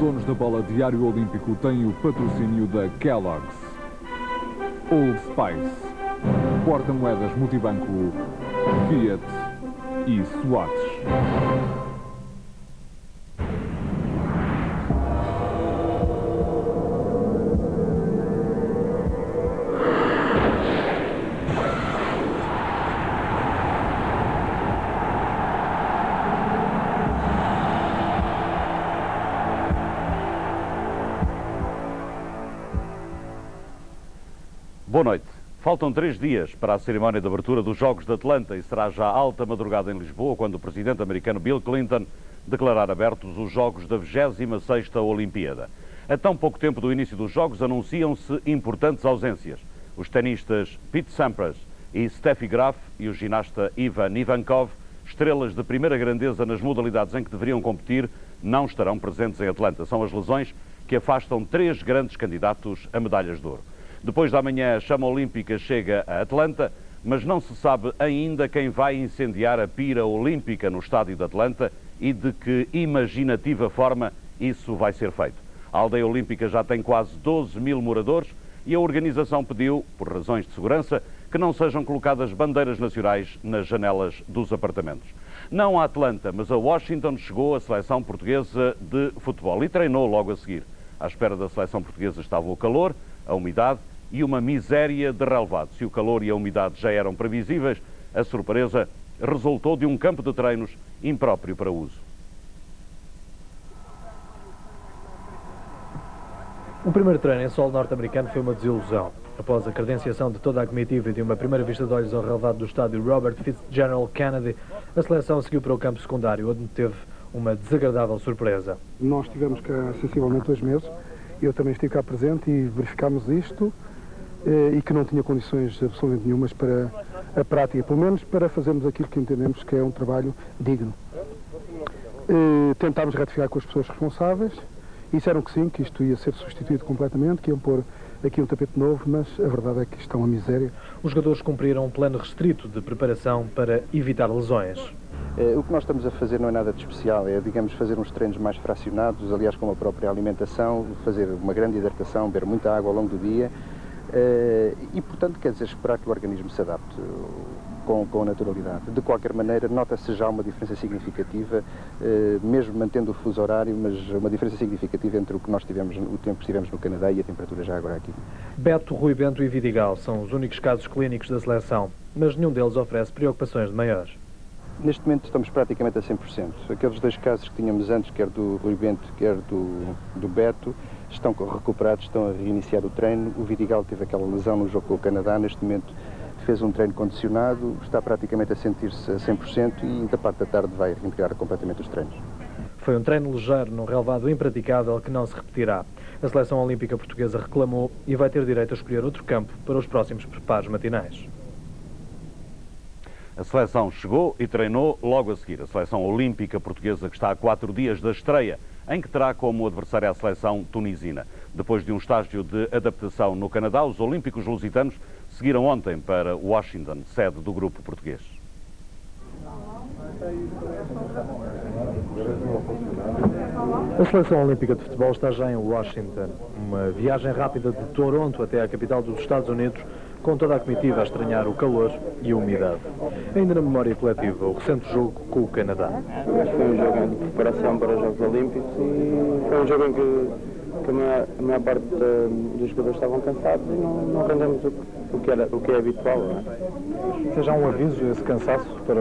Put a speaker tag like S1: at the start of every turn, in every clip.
S1: donos da bola Diário Olímpico têm o patrocínio da Kellogg's, Old Spice, Porta-Moedas Multibanco, Fiat e Swatch.
S2: Boa noite. Faltam 3 dias para a cerimónia de abertura dos Jogos de Atlanta e será já alta madrugada em Lisboa quando o presidente americano Bill Clinton declarar abertos os Jogos da 26ª Olimpíada. A tão pouco tempo do início dos Jogos anunciam-se importantes ausências. Os tenistas Pete Sampras e Steffi Graf e o ginasta Ivan Ivankov, estrelas de primeira grandeza nas modalidades em que deveriam competir, não estarão presentes em Atlanta. São as lesões que afastam 3 grandes candidatos a medalhas de ouro. Depois da manhã, a chama olímpica chega a Atlanta, mas não se sabe ainda quem vai incendiar a pira olímpica no estádio de Atlanta e de que imaginativa forma isso vai ser feito. A aldeia olímpica já tem quase 12 mil moradores e a organização pediu, por razões de segurança, que não sejam colocadas bandeiras nacionais nas janelas dos apartamentos. Não a Atlanta, mas a Washington chegou a seleção portuguesa de futebol e treinou logo a seguir. À espera da seleção portuguesa estava o calor, a umidade e uma miséria de relevado. Se o calor e a umidade já eram previsíveis, a surpresa resultou de um campo de treinos impróprio para uso.
S3: O primeiro treino em solo norte-americano foi uma desilusão. Após a credenciação de toda a comitiva e de uma primeira vista de olhos ao relevado do estádio Robert Fitzgerald Kennedy, a seleção seguiu para o campo secundário, onde teve uma desagradável surpresa.
S4: Nós estivemos cá sensivelmente 2 meses, eu também estive cá presente e verificámos isto, e que não tinha condições absolutamente nenhumas para a prática, pelo menos para fazermos aquilo que entendemos que é um trabalho digno. Tentámos ratificar com as pessoas responsáveis e disseram que sim, que isto ia ser substituído completamente, que iam pôr aqui um tapete novo, mas a verdade é que isto é uma miséria.
S3: Os jogadores cumpriram um plano restrito de preparação para evitar lesões.
S5: O que nós estamos a fazer não é nada de especial, é, digamos, fazer uns treinos mais fracionados, aliás, com a própria alimentação, fazer uma grande hidratação, beber muita água ao longo do dia, e, portanto, quer dizer, esperar que o organismo se adapte com naturalidade. De qualquer maneira, nota-se já uma diferença significativa, mesmo mantendo o fuso horário, mas uma diferença significativa entre o que nós tivemos, o tempo que estivemos no Canadá e a temperatura já agora aqui.
S3: Beto, Rui Bento e Vidigal são os únicos casos clínicos da seleção, mas nenhum deles oferece preocupações de maiores.
S5: Neste momento estamos praticamente a 100%. Aqueles 2 casos que tínhamos antes, quer do Rui Bento, quer do Beto, estão recuperados, estão a reiniciar o treino. O Vidigal teve aquela lesão no jogo com o Canadá, neste momento fez um treino condicionado, está praticamente a sentir-se a 100% e da parte da tarde vai reintegrar completamente os treinos.
S3: Foi um treino ligeiro num relevado impraticável que não se repetirá. A seleção olímpica portuguesa reclamou e vai ter direito a escolher outro campo para os próximos preparos matinais.
S2: A seleção chegou e treinou logo a seguir. A seleção olímpica portuguesa que está a 4 dias da estreia, em que terá como adversária a seleção tunisina. Depois de um estágio de adaptação no Canadá, os olímpicos lusitanos seguiram ontem para Washington, sede do grupo português.
S3: A seleção olímpica de futebol está já em Washington. Uma viagem rápida de Toronto até a capital dos Estados Unidos, com toda a comitiva a estranhar o calor e a umidade. Ainda na memória coletiva, o recente jogo com o Canadá.
S6: Acho que foi um jogo de preparação para os Jogos Olímpicos e foi um jogo em que a maior parte dos jogadores estavam cansados e não rendemos o que é habitual. Não é?
S3: Seja um aviso esse cansaço para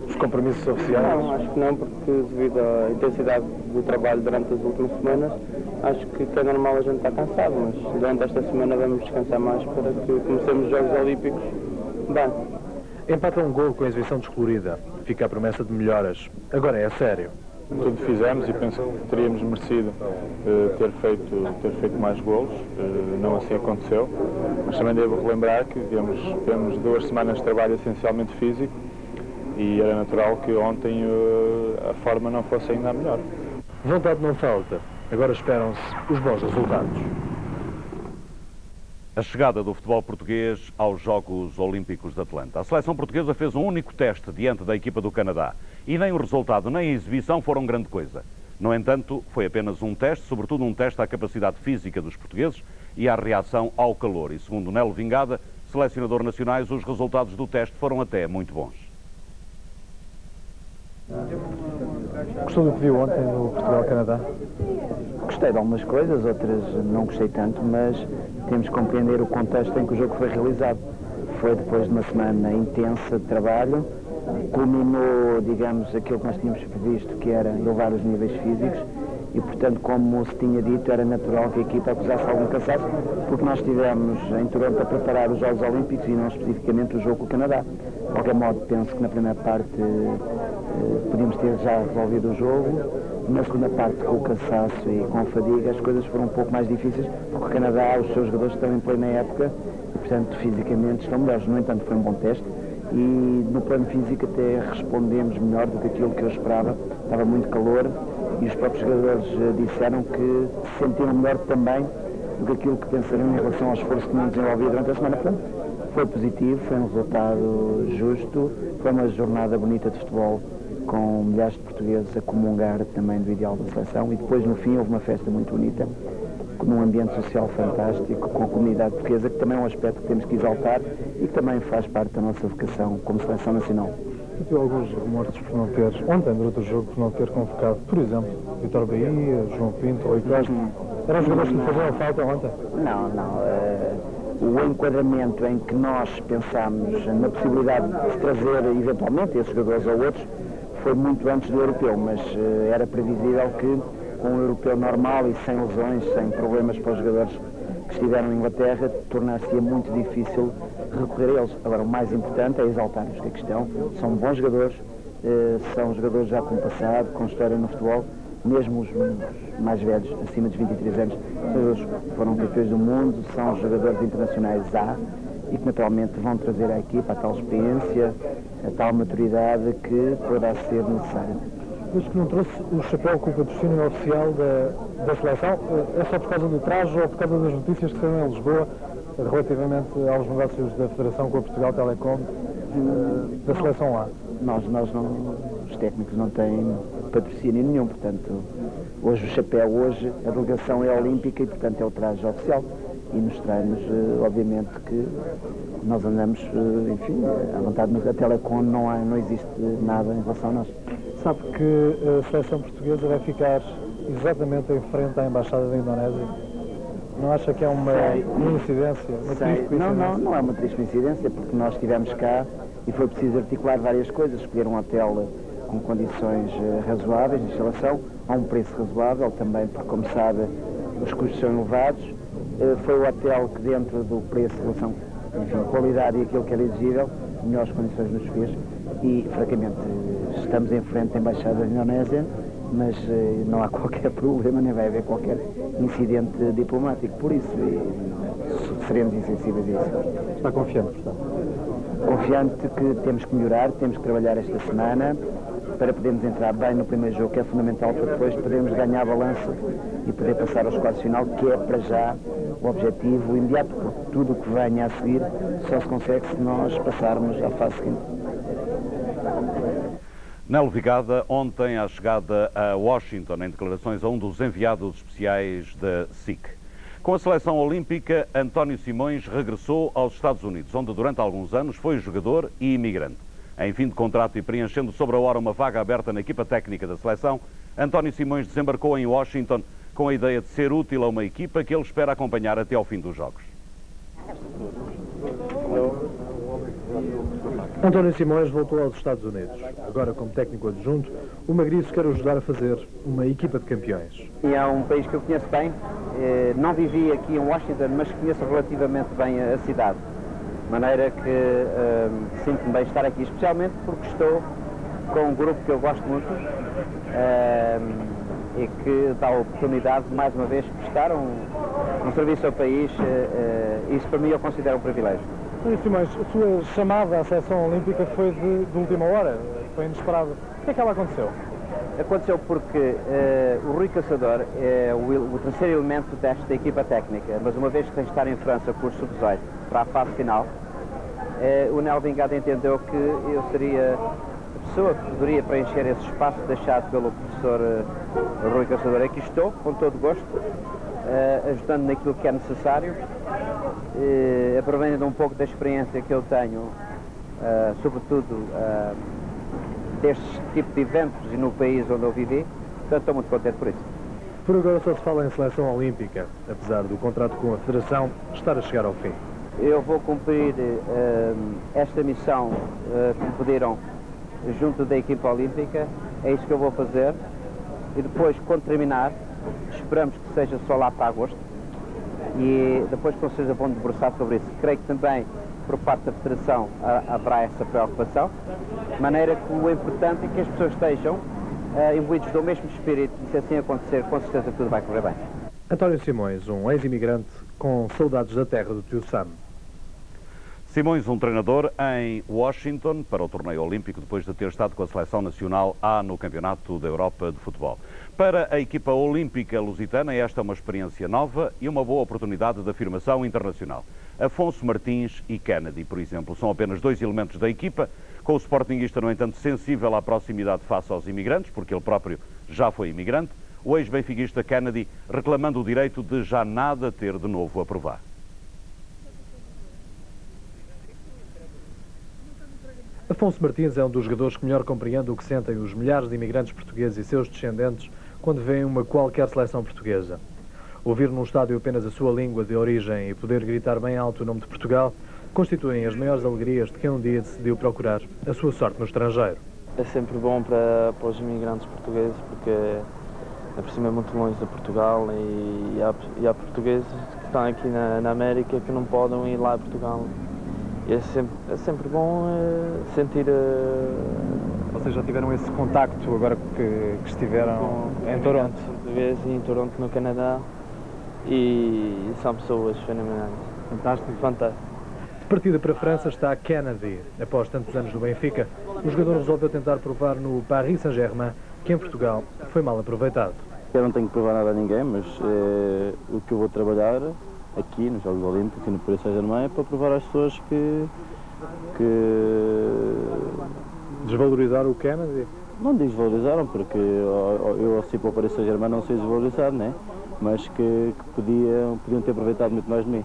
S3: os compromissos oficiais?
S6: Não, acho que não, porque devido à intensidade do trabalho durante as últimas semanas, acho que é normal a gente estar cansado, mas durante esta semana vamos descansar mais para que comecemos os Jogos Olímpicos bem.
S3: Empata um gol com a exibição descolorida. Fica a promessa de melhoras. Agora é a sério.
S7: Tudo fizemos e penso que teríamos merecido ter feito mais golos, não assim aconteceu, mas também devo relembrar que temos 2 semanas de trabalho essencialmente físico e era natural que ontem a forma não fosse ainda a melhor.
S3: Vontade não falta, agora esperam-se os bons resultados.
S2: A chegada do futebol português aos Jogos Olímpicos de Atlanta. A seleção portuguesa fez um único teste diante da equipa do Canadá e nem o resultado nem a exibição foram grande coisa. No entanto, foi apenas um teste, sobretudo um teste à capacidade física dos portugueses e à reação ao calor. E segundo Nelo Vingada, selecionador nacional, os resultados do teste foram até muito bons.
S3: Gostou do que viu ontem no Portugal-Canadá?
S8: Gostei de algumas coisas, outras não gostei tanto, mas temos que compreender o contexto em que o jogo foi realizado. Foi depois de uma semana intensa de trabalho, culminou, digamos, aquilo que nós tínhamos previsto, que era elevar os níveis físicos, e, portanto, como se tinha dito, era natural que a equipa acusasse algum cansaço, porque nós estivemos em Toronto a preparar os Jogos Olímpicos e não especificamente o jogo com o Canadá. De qualquer modo, penso que na primeira parte podíamos ter já resolvido o jogo. Na segunda parte, com o cansaço e com a fadiga, as coisas foram um pouco mais difíceis, porque o Canadá, os seus jogadores estão em plena época e, portanto, fisicamente estão melhores. No entanto, foi um bom teste e, no plano físico, até respondemos melhor do que aquilo que eu esperava. Estava muito calor e os próprios jogadores disseram que se sentiram melhor também do que aquilo que pensariam em relação ao esforço que tinham desenvolvido durante a semana. Portanto, foi positivo, foi um resultado justo, foi uma jornada bonita de futebol, com milhares de portugueses a comungar também do ideal da seleção, e depois no fim houve uma festa muito bonita, num ambiente social fantástico, com a comunidade portuguesa, que também é um aspecto que temos que exaltar e que também faz parte da nossa vocação como seleção nacional.
S3: Sentiu alguns remorsos por não ter, ontem durante o jogo, por não ter convocado, por exemplo, Vítor Bahia, João Pinto ou Costa? Eram jogadores que lhe faziam falta ontem?
S8: Não. O enquadramento em que nós pensámos na possibilidade de trazer eventualmente esses jogadores ou outros foi muito antes do europeu, mas era previsível que com o europeu normal e sem lesões, sem problemas para os jogadores que estiveram em Inglaterra, tornar-se-ia muito difícil recorrer a eles. Agora, o mais importante é exaltar-nos que a questão são bons jogadores, são jogadores já com passado, com história no futebol, mesmo os mais velhos, acima dos 23 anos, foram campeões do mundo, são jogadores internacionais e que naturalmente vão trazer à equipa a tal experiência, a tal maturidade que poderá ser necessária.
S3: Desde que não trouxe o chapéu com o patrocínio oficial da seleção, é só por causa do traje ou por causa das notícias que saíram em Lisboa relativamente aos negócios da Federação com a Portugal Telecom da seleção A?
S8: Nós não, os técnicos não têm patrocínio nenhum, portanto, hoje o chapéu, hoje a delegação é olímpica e, portanto, é o traje oficial. E nos treinos, obviamente, que nós andamos, enfim, à vontade. A Telecom não existe nada em relação a nós.
S3: Sabe que a seleção portuguesa vai ficar exatamente em frente à Embaixada da Indonésia? Não acha que é uma coincidência? Uma triste coincidência?
S8: Não é uma triste coincidência, porque nós estivemos cá e foi preciso articular várias coisas, escolher um hotel com condições razoáveis de instalação, a um preço razoável também, porque, como sabe, os custos são elevados. Foi o hotel que, dentro do preço, relação, enfim, qualidade e aquilo que era exigível, melhores condições nos fez e, francamente, estamos em frente à Embaixada da Indonésia, mas não há qualquer problema, nem vai haver qualquer incidente diplomático, por isso seremos insensíveis a isso.
S3: Está confiante, portanto?
S8: Confiante que temos que melhorar, temos que trabalhar esta semana para podermos entrar bem no primeiro jogo, que é fundamental para depois podermos ganhar a balança e poder passar aos quartos de final, que é para já o objetivo imediato, porque tudo o que venha a seguir só se consegue se nós passarmos à fase seguinte.
S2: Nelo Vingada, ontem à chegada a Washington, em declarações a um dos enviados especiais da SIC. Com a seleção olímpica, António Simões regressou aos Estados Unidos, onde durante alguns anos foi jogador e imigrante. Em fim de contrato e preenchendo sobre a hora uma vaga aberta na equipa técnica da seleção, António Simões desembarcou em Washington com a ideia de ser útil a uma equipa que ele espera acompanhar até ao fim dos Jogos.
S3: António Simões voltou aos Estados Unidos. Agora, como técnico adjunto, o Magriço quer ajudar a fazer uma equipa de campeões.
S9: E é um país que eu conheço bem. Não vivi aqui em Washington, mas conheço relativamente bem a cidade. De maneira que sinto-me bem estar aqui, especialmente porque estou com um grupo que eu gosto muito e que dá a oportunidade de, mais uma vez, prestar um serviço ao país. Isso, para mim, eu considero um privilégio.
S3: Simões, a sua chamada à seleção olímpica foi de última hora, foi inesperado. O que é que ela aconteceu?
S9: Aconteceu porque o Rui Caçador é o terceiro elemento do teste da equipa técnica, mas uma vez que tem de estar em França com os sub-18 para a fase final, o Nelo Vingada entendeu que eu seria a pessoa que poderia preencher esse espaço deixado pelo professor Dr. Rui Caçador, aqui estou, com todo gosto, ajudando naquilo que é necessário, aproveitando um pouco da experiência que eu tenho, sobretudo deste tipo de eventos e no país onde eu vivi, portanto estou muito contente por isso.
S3: Por agora só se fala em seleção olímpica, apesar do contrato com a Federação estar a chegar ao fim.
S9: Eu vou cumprir esta missão que me pediram junto da equipa olímpica, é isso que eu vou fazer, e depois, quando terminar, esperamos que seja só lá para agosto, e depois que seja bom debruçar sobre isso. Creio que também, por parte da Federação, haverá essa preocupação, de maneira que o importante é que as pessoas estejam imbuídos do mesmo espírito, e se assim acontecer, com certeza tudo vai correr bem.
S3: António Simões, um ex-imigrante com saudades da terra do tio Sam.
S2: Simões, um treinador em Washington para o torneio olímpico, depois de ter estado com a seleção nacional A no Campeonato da Europa de Futebol. Para a equipa olímpica lusitana, esta é uma experiência nova e uma boa oportunidade de afirmação internacional. Afonso Martins e Kennedy, por exemplo, são apenas dois elementos da equipa, com o sportinguista, no entanto, sensível à proximidade face aos imigrantes, porque ele próprio já foi imigrante, o ex-benfiquista Kennedy reclamando o direito de já nada ter de novo a provar.
S3: Afonso Martins é um dos jogadores que melhor compreende o que sentem os milhares de imigrantes portugueses e seus descendentes quando veem uma qualquer seleção portuguesa. Ouvir num estádio apenas a sua língua de origem e poder gritar bem alto o nome de Portugal constituem as maiores alegrias de quem um dia decidiu procurar a sua sorte no estrangeiro.
S6: É sempre bom para os imigrantes portugueses, porque por cima é muito longe de Portugal e há portugueses que estão aqui na América que não podem ir lá a Portugal. E é sempre bom sentir...
S3: Vocês já tiveram esse contacto agora que estiveram em Toronto?
S6: Português e em Toronto, no Canadá, e são pessoas fenomenais.
S3: Fantástico.
S6: Fantástico.
S3: De partida para a França está Kennedy. Após tantos anos no Benfica, o jogador resolveu tentar provar no Paris Saint-Germain que em Portugal foi mal aproveitado.
S10: Eu não tenho que provar nada a ninguém, mas o que eu vou trabalhar aqui nos Jogos Olímpicos e no Paris Saint-Germain é para provar às pessoas que...
S3: Desvalorizaram o Kennedy?
S10: Não desvalorizaram, porque eu assim para o Paris Saint-Germain não sei desvalorizar, né? Mas que podiam ter aproveitado muito mais de mim.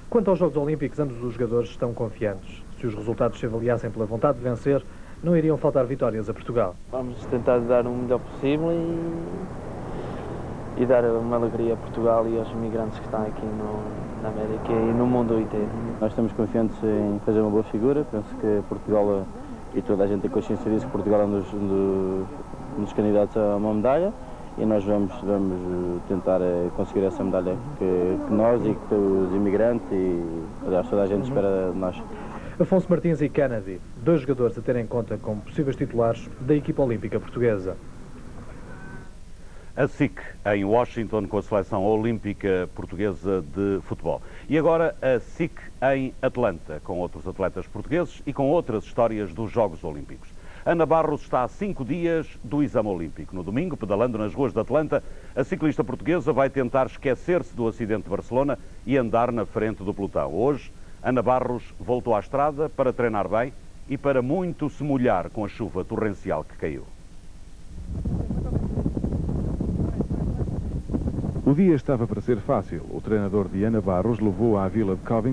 S3: Quanto aos Jogos Olímpicos, ambos os jogadores estão confiantes. Se os resultados se avaliassem pela vontade de vencer, não iriam faltar vitórias a Portugal.
S6: Vamos tentar dar o melhor possível e dar uma alegria a Portugal e aos imigrantes que estão aqui na América e no mundo inteiro.
S10: Nós estamos confiantes em fazer uma boa figura. Penso que Portugal, e toda a gente tem consciência disso, que Portugal é um dos candidatos a uma medalha, e nós vamos tentar conseguir essa medalha que nós e que os imigrantes e, aliás, toda a gente espera de nós.
S3: Afonso Martins e Kennedy, dois jogadores a ter em conta como possíveis titulares da equipa olímpica portuguesa.
S2: A SIC em Washington com a seleção olímpica portuguesa de futebol. E agora a SIC em Atlanta, com outros atletas portugueses e com outras histórias dos Jogos Olímpicos. Ana Barros está a 5 dias do exame olímpico. No domingo, pedalando nas ruas de Atlanta, a ciclista portuguesa vai tentar esquecer-se do acidente de Barcelona e andar na frente do pelotão. Hoje, Ana Barros voltou à estrada para treinar bem e para muito se molhar com a chuva torrencial que caiu.
S1: O dia estava para ser fácil. O treinador de Ana Barros levou-a à vila de Covington